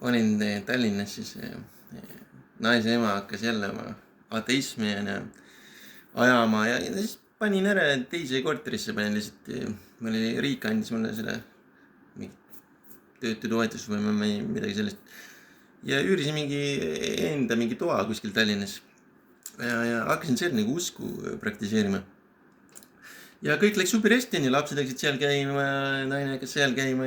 olin Tallinnas, siis naise ema hakkas jälle oma ateismi ajama ja siis panin ära teise korterisse, panin lihtsalt, riik andis mulle selle töötutoetus või midagi sellist. Ja üürisin mingi toa kuskil Tallinnas ja hakkasin seal nagu usku praktiseerima. Ja kõik läks super hästi, lapsed hakkasid seal käima, naine hakkas seal käima.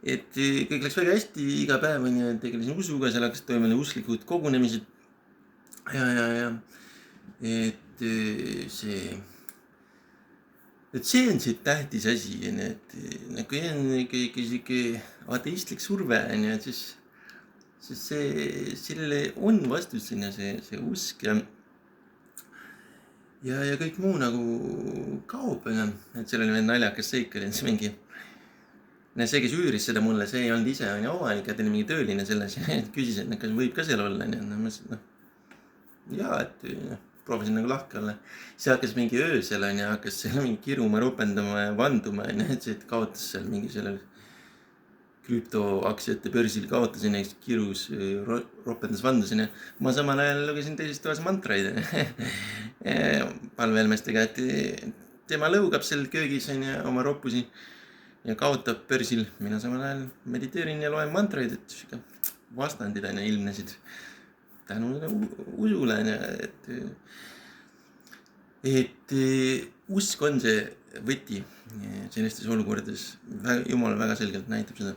Et kõik läks väga hästi, iga päev tegelesin usuga, seal hakkasid toimuma usklikud kogunemised. Ja et see on see tähtis asi, et kui on ikka siuke ateistlik surve, et siis sellele on vastus sinna see usk ja kõik muu nagu kaob, et seal oli veel naljakas seik, oli see see, kes üüris seda mulle, see ei olnud ise omanik, et oli mingi tööline selles ja küsis, et kas võib ka seal olla, ma ütlesin, jaa, et proovisin nagu lahke olla. See hakkas mingi öösel hakkas seal mingi kiruma, ropendama ja vanduma, et see kaotas seal mingi sellel krüptoaktsiate börsil kaotasin, kirus ropendas vandasin ja ma samal ajal lugesin teises toas mantraid palveelmestega, et tema lõugab seal köögis oma roppusi ja kaotab börsil. Mina samal ajal mediteerin ja loen mantraid, et vastandid ilmnesid tänu usule, et usk on see võti sellistes olukordades. Jumal väga selgelt näitab seda.